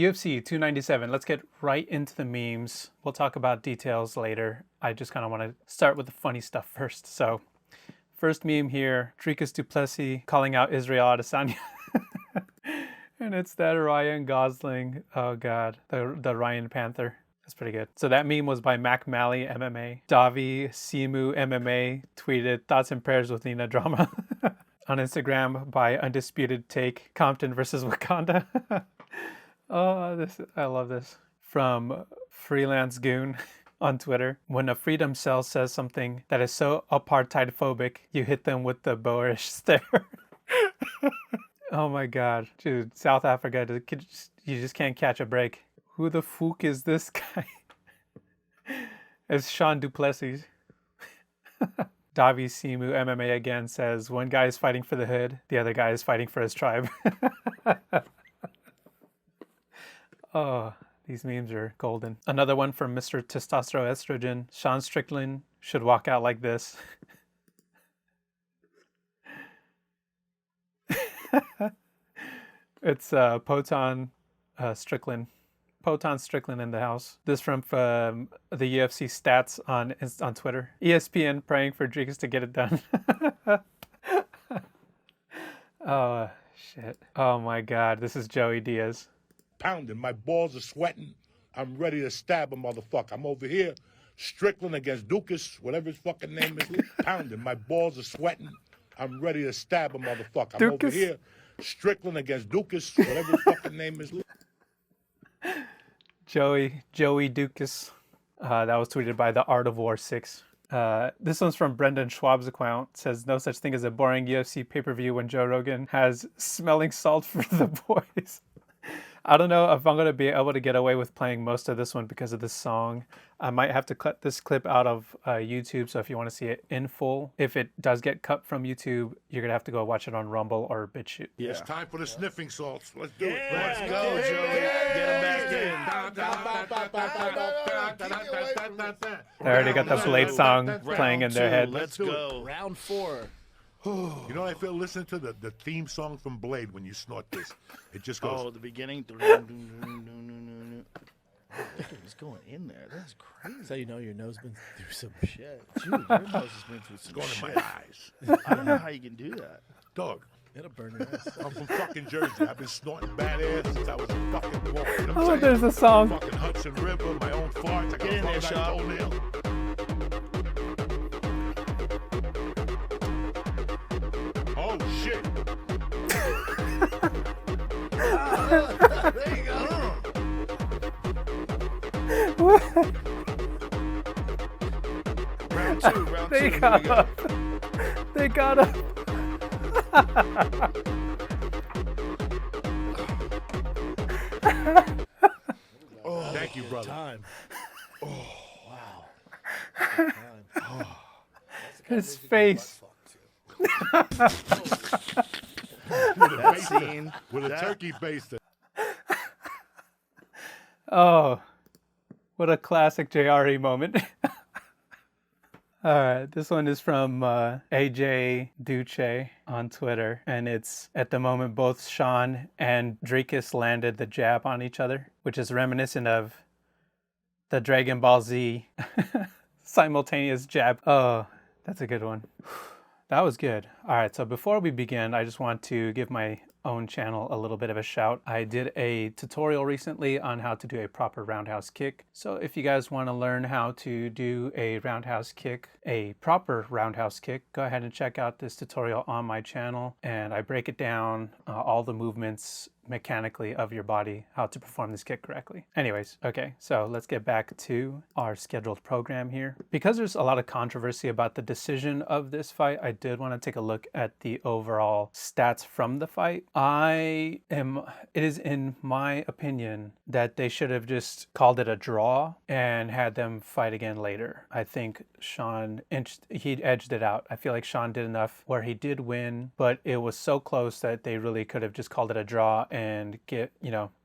UFC 297. Let's get right into the memes. We'll talk about details later. I just kind of want to start with the funny stuff first. So, first meme here, Dricus Du Plesis calling out Israel Adesanya. And it's that Ryan Gosling. Oh God, the Ryan Panther. That's pretty good. So that meme was by Mac Malley MMA. Davi Simu MMA tweeted thoughts and prayers with Nina Drama. On Instagram by Undisputed Take, Compton versus Wakanda. Oh, I love this. From Freelance Goon on Twitter. When a freedom cell says something that is so apartheid phobic, you hit them with the boorish stare. Oh my God. Dude, South Africa, you just can't catch a break. Who the fuck is this guy? It's Sean Du Plessis. Davi Simu MMA again says, one guy is fighting for the hood, the other guy is fighting for his tribe. Oh, these memes are golden. Another one from Mr. Testosterone Estrogen. Sean Strickland should walk out like this. It's Poton Strickland. Poton Strickland in the house. This from the UFC stats on Twitter. ESPN praying for Dricus to get it done. Oh, shit. Oh my God. This is Joey Diaz. Pounding. My balls are sweating. I'm ready to stab a motherfucker. I'm over here. Strickland against Dricus, whatever his fucking name is. Pounding. My balls are sweating. I'm ready to stab a motherfucker. I'm over here. Strickland against Dricus, whatever his fucking name is. Joey Dricus. That was tweeted by The Art of War 6. This one's from Brendan Schwab's account. It says, no such thing as a boring UFC pay-per-view when Joe Rogan has smelling salt for the boys. I don't know if I'm going to be able to get away with playing most of this one because of this song. I might have to cut this clip out of YouTube, so if you want to see it in full, if it does get cut from YouTube, you're going to have to go watch it on Rumble or BitChute. Yeah. It's time for the sniffing salts. Let's do it. Let's go, Joey. Get him back in. They already got the Blade song playing in their head. Let's go. Round 4. You know what I feel? Listen to the theme song from Blade when you snort this. It just goes. Oh, the beginning. What's going in there? That's crazy. That's how you know your nose been through some shit. Dude, your nose has been through some Going shit. in my eyes. I don't know how you can do that. Dog. It'll burn your ass. I'm from fucking Jersey. I've been snorting bad ass since I was a fucking boy. You know what I'm Oh, saying? there's a song. Fucking Hudson River, my own farts. I got Get in there, a Shop. toenail. Oh shit! There you go. Round two. They Here got we go. up. They got up. Thank you, brother. Time. His face. That scene. With a turkey baster. Oh, what a classic JRE moment. All right, this one is from AJ Duce on Twitter, and it's, at the moment, both Sean and Dricus landed the jab on each other, which is reminiscent of the Dragon Ball Z simultaneous jab. Oh, that's a good one. That was good. All right, so before we begin, I just want to give my own channel a little bit of a shout. I did a tutorial recently on how to do a proper roundhouse kick. So if you guys want to learn how to do a roundhouse kick, a proper roundhouse kick, go ahead and check out this tutorial on my channel. And I break it down, all the movements mechanically of your body, how to perform this kick correctly. Anyways, okay, so let's get back to our scheduled program here. Because there's a lot of controversy about the decision of this fight, I did want to take a look at the overall stats from the fight. It is in my opinion that they should have just called it a draw and had them fight again later. I think Sean, he edged it out. I feel like Sean did enough where he did win, but it was so close that they really could have just called it a draw and get,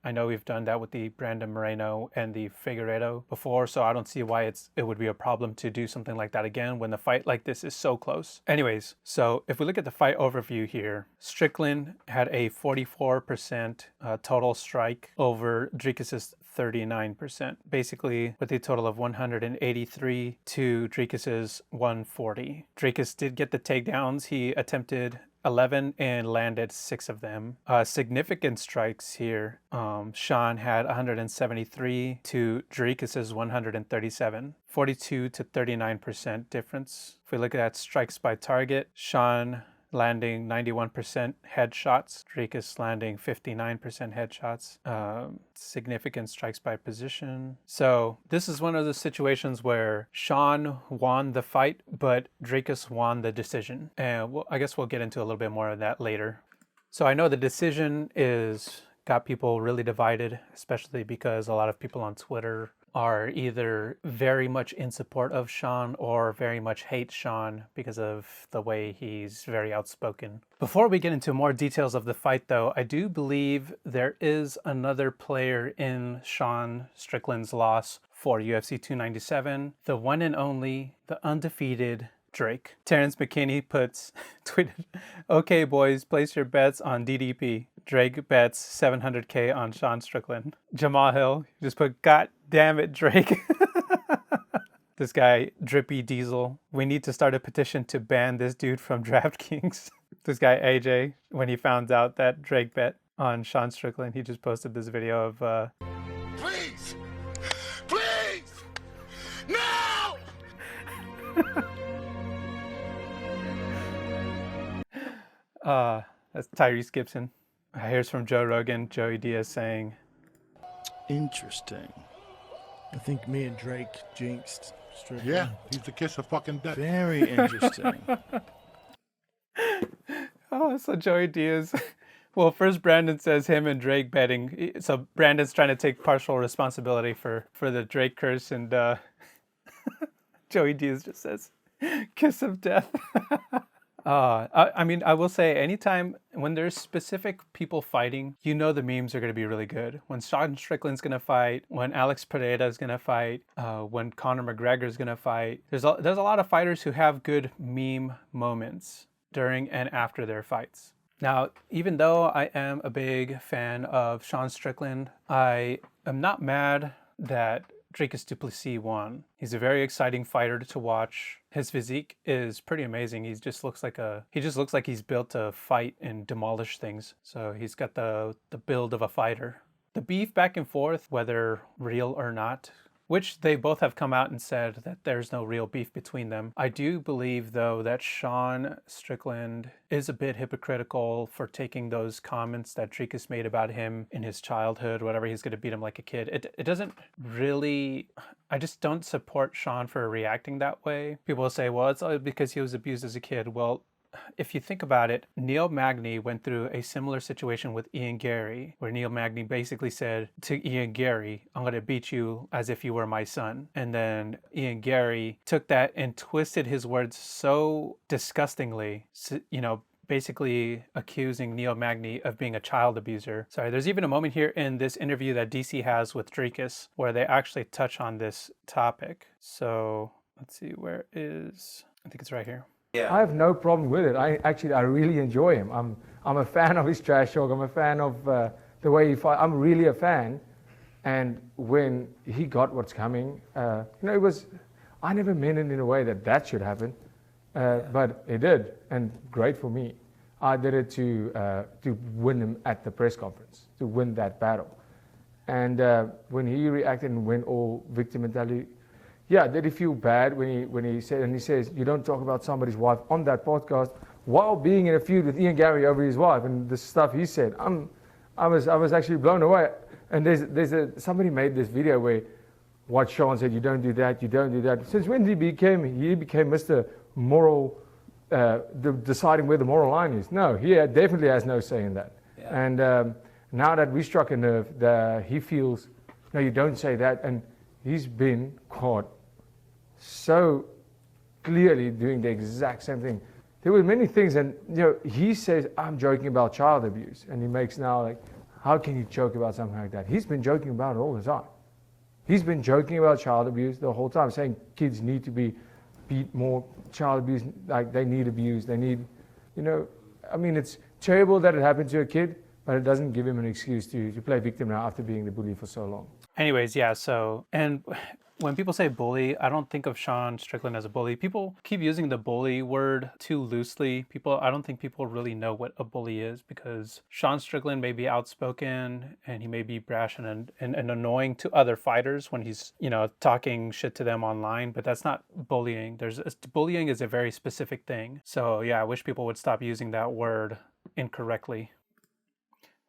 I know we've done that with the Brandon Moreno and the Figueiredo before, so I don't see why it would be a problem to do something like that again when the fight like this is so close. Anyways, so if we look at the fight overview here, Strickland had a 44% total strike over Dricus's 39%, basically with a total of 183 to Dricus's 140. Dricus did get the takedowns. He attempted 11 and landed 6 of them. Significant strikes here. Sean had 173 to Dricus's 137. 42 to 39% difference. If we look at strikes by target, Sean landing 91% headshots, Dricus landing 59% headshots, significant strikes by position. So this is one of the situations where Sean won the fight, but Dricus won the decision. And I guess we'll get into a little bit more of that later. So I know the decision got people really divided, especially because a lot of people on Twitter are either very much in support of Sean or very much hate Sean because of the way he's very outspoken. Before we get into more details of the fight though, I do believe there is another player in Sean Strickland's loss for UFC 297, the one and only, the undefeated Drake. Terrence McKinney tweeted, "Okay boys, place your bets on DDP. Drake bets 700K on Sean Strickland." Jamal Hill just put, "God damn it, Drake." This guy, Drippy Diesel, "We need to start a petition to ban this dude from DraftKings." This guy, AJ, when he found out that Drake bet on Sean Strickland, he just posted this video of, Please! Please! No! That's Tyrese Gibson. Here's from Joe Rogan, Joey Diaz saying, Interesting. I think me and Drake jinxed Strickland. Yeah, he's the kiss of fucking death. Very interesting. oh, so Joey Diaz. Well, first Brandon says him and Drake betting. So Brandon's trying to take partial responsibility for the Drake curse, and Joey Diaz just says, kiss of death. I will say anytime when there's specific people fighting, the memes are going to be really good. When Sean Strickland's going to fight, when Alex Pereira is going to fight, when Conor McGregor is going to fight, there's a lot of fighters who have good meme moments during and after their fights. Now, even though I am a big fan of Sean Strickland, I am not mad that Dricus Du Plesis won. He's a very exciting fighter to watch. His physique is pretty amazing. He just looks like he's built to fight and demolish things. So he's got the build of a fighter. The beef back and forth, whether real or not, which they both have come out and said that there's no real beef between them. I do believe, though, that Sean Strickland is a bit hypocritical for taking those comments that Dricus made about him in his childhood, whatever, he's going to beat him like a kid. It doesn't really... I just don't support Sean for reacting that way. People will say, well, it's all because he was abused as a kid. Well, if you think about it, Neil Magny went through a similar situation with Ian Gary, where Neil Magny basically said to Ian Gary, I'm going to beat you as if you were my son. And then Ian Gary took that and twisted his words so disgustingly, basically accusing Neil Magny of being a child abuser. Sorry, there's even a moment here in this interview that DC has with Dricus where they actually touch on this topic. So let's see, I think it's right here. Yeah. I have no problem with it. I really enjoy him. I'm a fan of his trash talk. I'm a fan of the way he fights. I'm really a fan. And when he got what's coming, it was. I never meant it in a way that should happen, but it did, and great for me. I did it to win him at the press conference, to win that battle. And when he reacted and went all victim mentality. Yeah, did he feel bad when he says you don't talk about somebody's wife on that podcast while being in a feud with Ian Gary over his wife and the stuff he said. I was actually blown away. And somebody made this video where what Sean said, you don't do that. Since when he became Mr. Moral, deciding where the moral line is? No, he definitely has no say in that. Yeah. And now that we struck a nerve, he feels, no, you don't say that, and he's been caught so clearly doing the exact same thing. There were many things, and he says, I'm joking about child abuse, and he makes now like, How can you joke about something like that? He's been joking about it all the time. He's been joking about child abuse the whole time, saying kids need to be beat more, child abuse, like they need abuse, they need, I mean, it's terrible that it happened to a kid, but it doesn't give him an excuse to play victim now after being the bully for so long. Anyways, yeah, so, and when people say bully, I don't think of Sean Strickland as a bully. People keep using the bully word too loosely. I don't think people really know what a bully is, because Sean Strickland may be outspoken and he may be brash and annoying to other fighters when he's, talking shit to them online, but that's not bullying. Bullying is a very specific thing. So yeah, I wish people would stop using that word incorrectly.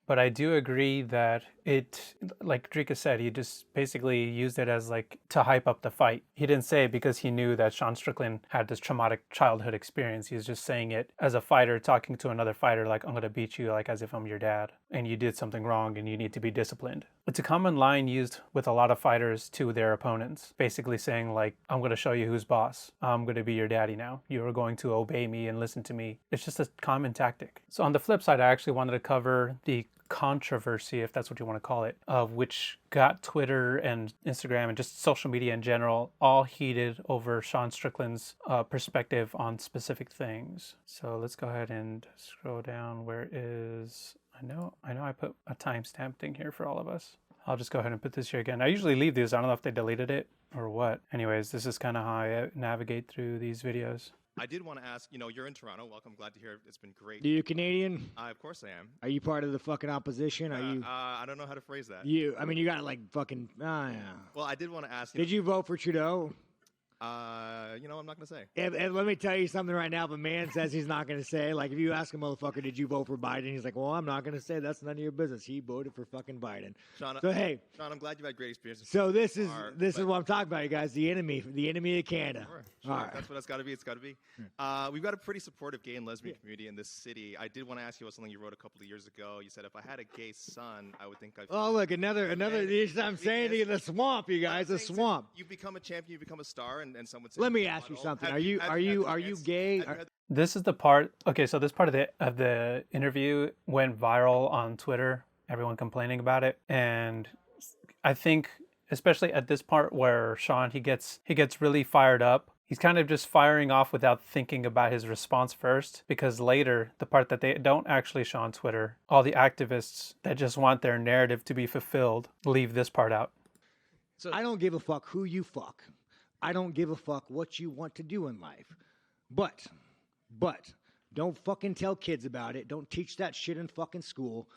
But I do agree that it, like Dricus said, he just basically used it as like to hype up the fight. He didn't say it because he knew that Sean Strickland had this traumatic childhood experience. He was just saying it as a fighter talking to another fighter, like, I'm going to beat you like as if I'm your dad and you did something wrong and you need to be disciplined. It's a common line used with a lot of fighters to their opponents, basically saying like, I'm going to show you who's boss. I'm going to be your daddy now. You are going to obey me and listen to me. It's just a common tactic. So on the flip side, I actually wanted to cover the controversy, if that's what you want to call it, of which got Twitter and Instagram and just social media in general all heated over Sean Strickland's perspective on specific things. So let's go ahead and scroll down. Where is, I know I put a timestamp thing here for all of us. I'll just go ahead and put this here again. I usually leave these. I don't know if they deleted it or what. Anyways, this is kind of how I navigate through these videos. I did want to ask, you're in Toronto. Welcome. Glad to hear it. It's been great. Are you Canadian? Of course I am. Are you part of the fucking opposition? Are you? I don't know how to phrase that. You got like fucking. Yeah. Well, I did want to ask. Did you vote for Trudeau? I'm not going to say. And let me tell you something right now. If a man says he's not going to say, like, if you ask a motherfucker, did you vote for Biden? He's like, well, I'm not going to say. That's none of your business. He voted for fucking Biden. Sean, so hey, Sean, I'm glad you've had great experiences. So this is what I'm talking about, you guys. The enemy of Canada. Sure. All right. That's what it's got to be. It's got to be. We've got a pretty supportive gay and lesbian community in this city. I did want to ask you about something you wrote a couple of years ago. You said, if I had a gay son, I would think I'd. Oh, look, another. I'm saying to you, the swamp, you guys, the swamp. You become a champion, you become a star, and some would say. Let me ask you something. Are you gay? This is the part. Okay, so this part of the interview went viral on Twitter. Everyone complaining about it, and I think especially at this part where Sean he gets really fired up. He's kind of just firing off without thinking about his response first, because later, the part that they don't actually show on Twitter, all the activists that just want their narrative to be fulfilled leave this part out. So I don't give a fuck who you fuck. I don't give a fuck what you want to do in life. But don't fucking tell kids about it. Don't teach that shit in fucking school.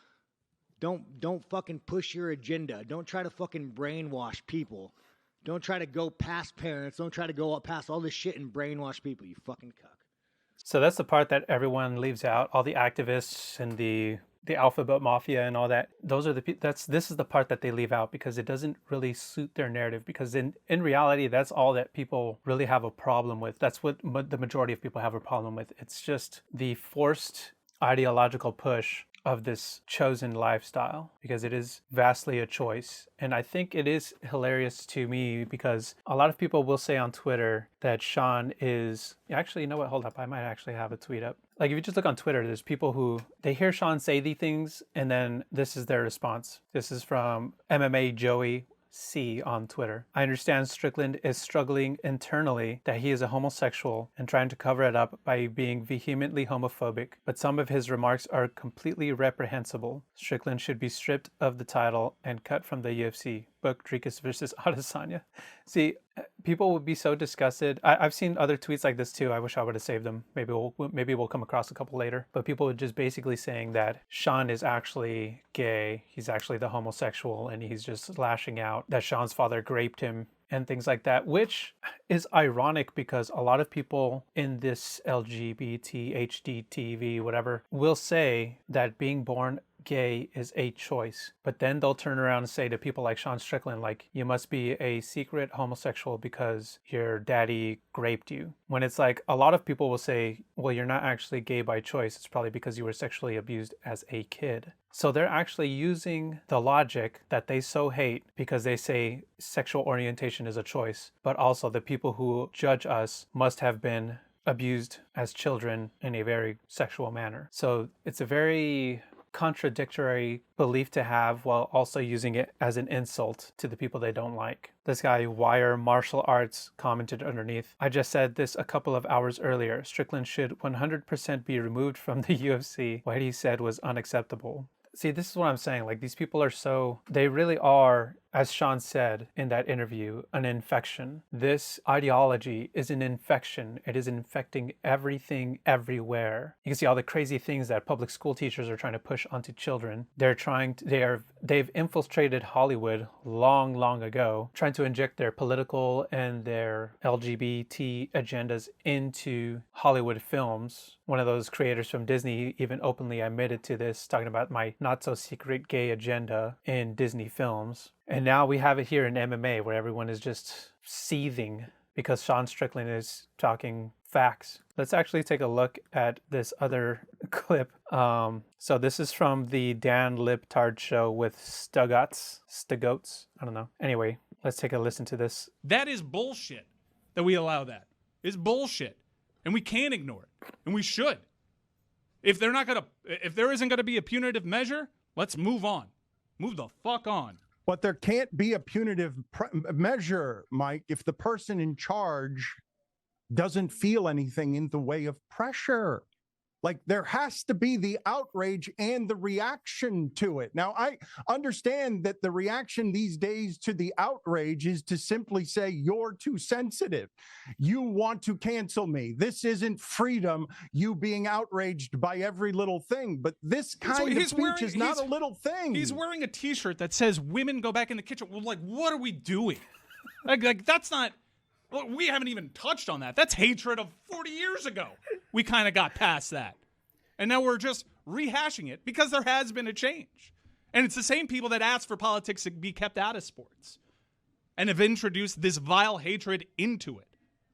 Don't fucking push your agenda. Don't try to fucking brainwash people. Don't try to go past parents. Don't try to go past all this shit and brainwash people, you fucking cuck. So that's the part that everyone leaves out. All the activists and the alphabet mafia and all that. This is the part that they leave out because it doesn't really suit their narrative. Because in reality, that's all that people really have a problem with. That's what the majority of people have a problem with. It's just the forced ideological push of this chosen lifestyle, because it is vastly a choice. And I think it is hilarious to me because a lot of people will say on Twitter that Sean is actually, you know what, hold up, I might actually have a tweet up. Like if you just look on Twitter, there's people who they hear Sean say these things and then this is their response. This is from MMA Joey C on Twitter. I understand Strickland is struggling internally that he is a homosexual and trying to cover it up by being vehemently homophobic, but some of his remarks are completely reprehensible. Strickland should be stripped of the title and cut from the UFC. Book Dricus versus Adesanya. See, people would be so disgusted. I've seen other tweets like this too. I wish I would have saved them. Maybe we'll come across a couple later. But people were just basically saying that Sean is actually gay. He's actually the homosexual, and he's just lashing out that Sean's father raped him and things like that, which is ironic because a lot of people in this LGBT, HDTV, whatever, will say that being born gay is a choice, but then they'll turn around and say to people like Sean Strickland, like, you must be a secret homosexual because your daddy raped you. When it's like, a lot of people will say, well, you're not actually gay by choice. It's probably because you were sexually abused as a kid. So they're actually using the logic that they so hate because they say sexual orientation is a choice, but also the people who judge us must have been abused as children in a very sexual manner. So it's a very contradictory belief to have while also using it as an insult to the people they don't like. This guy, Wire Martial Arts, commented underneath, I just said this a couple of hours earlier. Strickland should 100% be removed from the UFC. What he said was unacceptable. See, this is what I'm saying. Like, these people are they really are, as Sean said in that interview, an infection. This ideology is an infection. It is infecting everything everywhere. You can see all the crazy things that public school teachers are trying to push onto children. They've infiltrated Hollywood long ago, trying to inject their political and their LGBT agendas into Hollywood films. One of those creators from Disney even openly admitted to this, talking about my not-so-secret gay agenda in Disney films. And now we have it here in MMA, where everyone is just seething because Sean Strickland is talking facts. Let's actually take a look at this other clip. So this is from the Dan Libtard show with Stugots. I don't know. Anyway, let's take a listen to this. That is bullshit that we allow that. It's bullshit. And we can't ignore it. And we should. If there isn't gonna be a punitive measure, let's move on. Move the fuck on. But there can't be a punitive measure, Mike, if the person in charge doesn't feel anything in the way of pressure. Like, there has to be the outrage and the reaction to it. Now, I understand that the reaction these days to the outrage is to simply say, you're too sensitive. You want to cancel me. This isn't freedom, you being outraged by every little thing. But this kind of speech is not a little thing. He's wearing a T-shirt that says, women go back in the kitchen. Well, like, what are we doing? like that's not... Well, we haven't even touched on that. That's hatred of 40 years ago. We kind of got past that. And now we're just rehashing it because there has been a change. And it's the same people that asked for politics to be kept out of sports and have introduced this vile hatred into it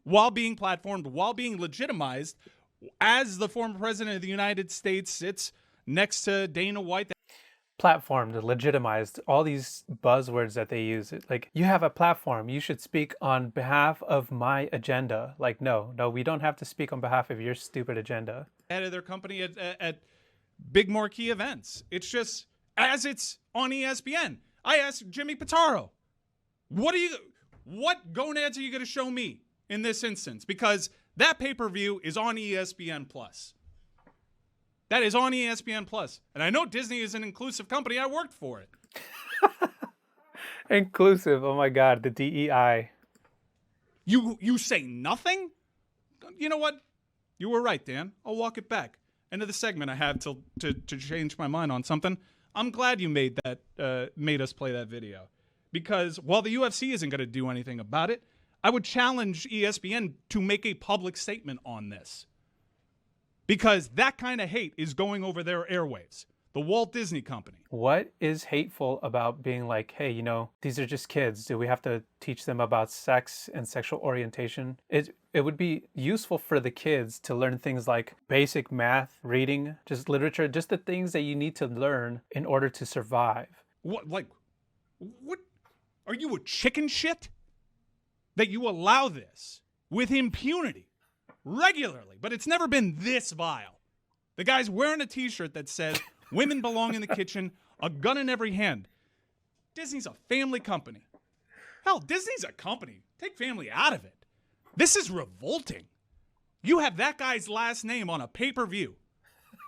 while being platformed, while being legitimized as the former president of the United States sits next to Dana White. Platformed, legitimized, all these buzzwords that they use. Like, you have a platform, you should speak on behalf of my agenda. Like, no, we don't have to speak on behalf of your stupid agenda. Head of their company at big marquee events. It's just, as it's on ESPN. I asked Jimmy Pitaro, what gonads are you going to show me in this instance? Because that pay-per-view is on ESPN Plus. That is on ESPN Plus. And I know Disney is an inclusive company. I worked for it. Inclusive. Oh my God. The DEI. You say nothing? You know what? You were right, Dan. I'll walk it back. End of the segment. I have to change my mind on something. I'm glad you made us play that video. Because while the UFC isn't going to do anything about it, I would challenge ESPN to make a public statement on this. Because that kind of hate is going over their airwaves. The Walt Disney Company. What is hateful about being like, hey, these are just kids. Do we have to teach them about sex and sexual orientation? It would be useful for the kids to learn things like basic math, reading, just literature, just the things that you need to learn in order to survive. What? Are you a chicken shit? That you allow this with impunity? Regularly, but it's never been this vile. The guy's wearing a T-shirt that says, women belong in the kitchen, a gun in every hand. Disney's a family company. Hell, Disney's a company. Take family out of it. This is revolting. You have that guy's last name on a pay-per-view.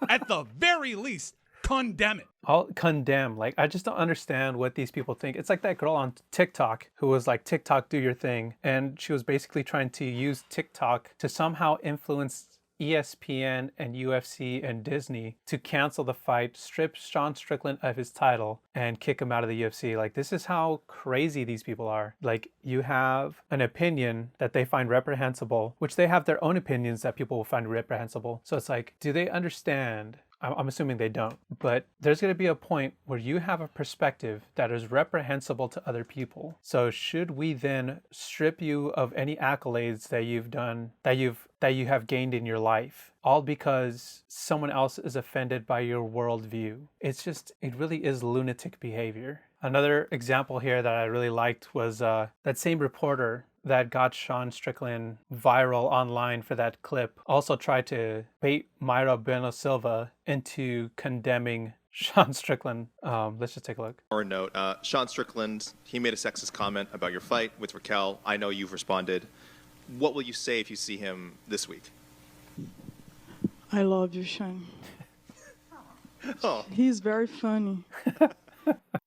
At the very least, condemn it. I'll condemn. Like, I just don't understand what these people think. It's like that girl on TikTok who was like, TikTok, do your thing. And she was basically trying to use TikTok to somehow influence ESPN and UFC and Disney to cancel the fight, strip Sean Strickland of his title, and kick him out of the UFC. Like, this is how crazy these people are. Like, you have an opinion that they find reprehensible, which they have their own opinions that people will find reprehensible. So it's like, do they understand? I'm assuming they don't, but there's going to be a point where you have a perspective that is reprehensible to other people. So should we then strip you of any accolades that you've done, that you have gained in your life, all because someone else is offended by your worldview? It really is lunatic behavior. Another example here that I really liked was that same reporter that got Sean Strickland viral online for that clip also tried to bait Myra Bueno Silva into condemning Sean Strickland. Let's just take a look. Or a note. Sean Strickland, he made a sexist comment about your fight with Raquel. I know you've responded. What will you say if you see him this week? I love you, Sean. Oh. He's very funny.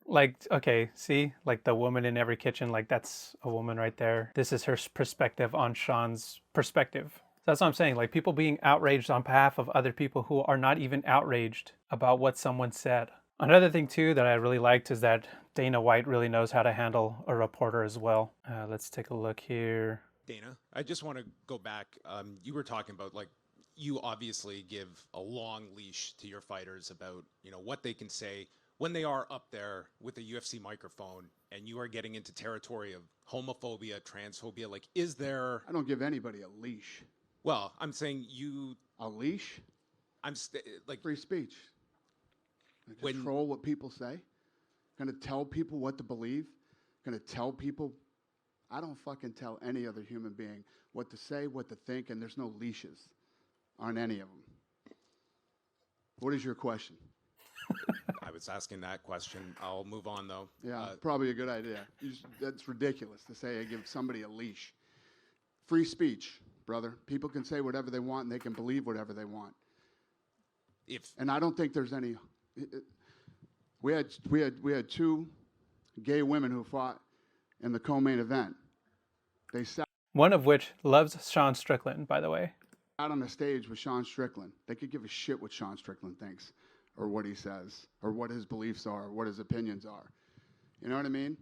Like, okay, see, like the woman in every kitchen, like that's a woman right there. This is her perspective on Sean's perspective. So that's what I'm saying. Like people being outraged on behalf of other people who are not even outraged about what someone said. Another thing too that I really liked is that Dana White really knows how to handle a reporter as well. Let's take a look here. Dana, I just want to go back. You were talking about like, you obviously give a long leash to your fighters about, what they can say when they are up there with a UFC microphone and you are getting into territory of homophobia, transphobia. Like, is there... I don't give anybody a leash. Well, I'm saying you... A leash? Like... Free speech. Control what people say. Gonna tell people what to believe. Gonna tell people... I don't fucking tell any other human being what to say, what to think, and there's no leashes on any of them. What is your question? I was asking that question. I'll move on, though. Yeah, probably a good idea. That's ridiculous to say I give somebody a leash. Free speech, brother. People can say whatever they want, and they can believe whatever they want. And I don't think there's any... We had two gay women who fought in the co-main event. They sat... One of which loves Sean Strickland, by the way. Out on the stage with Sean Strickland. They could give a shit what Sean Strickland thinks, or what he says, or what his beliefs are, or what his opinions are. You know what I mean?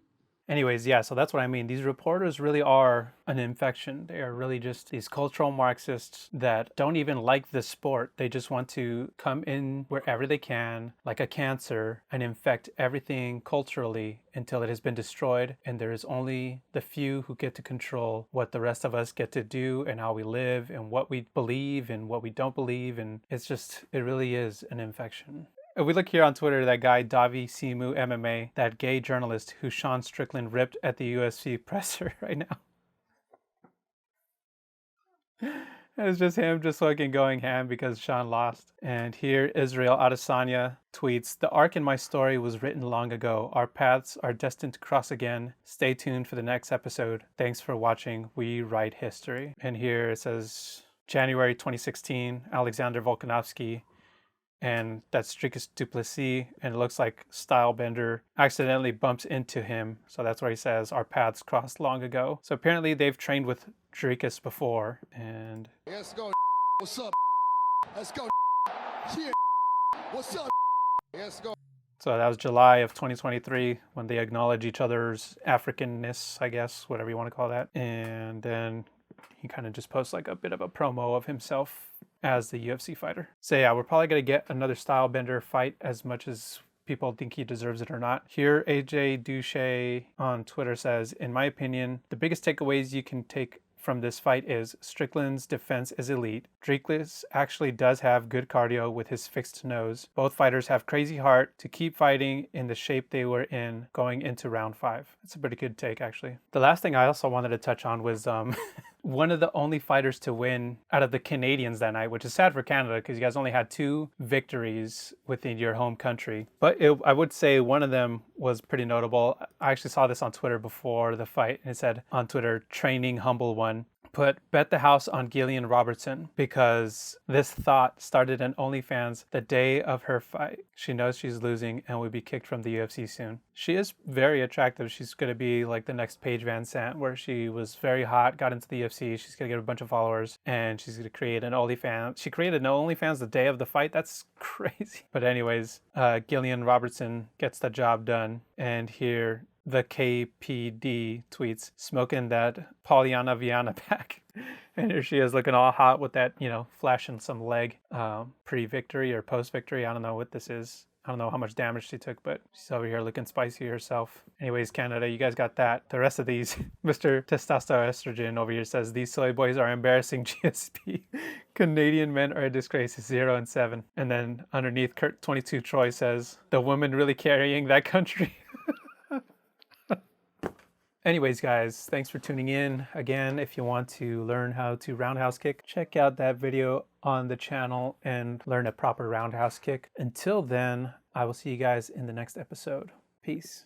Anyways, yeah, so that's what I mean. These reporters really are an infection. They are really just these cultural Marxists that don't even like the sport. They just want to come in wherever they can, like a cancer, and infect everything culturally until it has been destroyed. And there is only the few who get to control what the rest of us get to do and how we live and what we believe and what we don't believe. And it's just, it really is an infection. If we look here on Twitter, that guy, Davi Simu MMA, that gay journalist who Sean Strickland ripped at the UFC presser right now. It's just him just fucking going ham because Sean lost. And here, Israel Adesanya tweets, "The arc in my story was written long ago. Our paths are destined to cross again. Stay tuned for the next episode. Thanks for watching. We write history." And here it says, January 2016, Alexander Volkanovski. And that's Dricus Du Plesis, and it looks like Stylebender accidentally bumps into him. So that's where he says, our paths crossed long ago. So apparently they've trained with Dricus before, and... Let's go, what's up? Let's go, yeah. What's up? Let's go. So that was July of 2023 when they acknowledge each other's Africanness, I guess, whatever you want to call that. And then he kind of just posts like a bit of a promo of himself as the UFC fighter. So yeah, we're probably going to get another Stylebender fight as much as people think he deserves it or not. Here, AJ Duche on Twitter says, in my opinion, the biggest takeaways you can take from this fight is Strickland's defense is elite. Dricus actually does have good cardio with his fixed nose. Both fighters have crazy heart to keep fighting in the shape they were in going into round 5. That's a pretty good take, actually. The last thing I also wanted to touch on was one of the only fighters to win out of the Canadians that night, which is sad for Canada because you guys only had 2 victories within your home country. But I would say one of them was pretty notable. I actually saw this on Twitter before the fight, and it said on Twitter, training humble one. Bet the house on Gillian Robertson because this thought started an OnlyFans the day of her fight. She knows she's losing and will be kicked from the UFC soon. She is very attractive. She's going to be like the next Paige Van Sant, where she was very hot, got into the UFC. She's going to get a bunch of followers and she's going to create an OnlyFans. She created an OnlyFans the day of the fight. That's crazy. But anyways, Gillian Robertson gets the job done. And here, the KPD tweets, smoking that Pollyanna Viana pack. And here she is looking all hot with that, flashing some leg pre-victory or post-victory. I don't know what this is. I don't know how much damage she took, but she's over here looking spicy herself. Anyways, Canada, you guys got that. The rest of these, Mr. Testosterone over here says, these soy boys are embarrassing GSP. Canadian men are a disgrace, 0-7. And then underneath, Kurt 22 Troy says, the woman really carrying that country. Anyways, guys, thanks for tuning in. Again, if you want to learn how to roundhouse kick, check out that video on the channel and learn a proper roundhouse kick. Until then, I will see you guys in the next episode. Peace.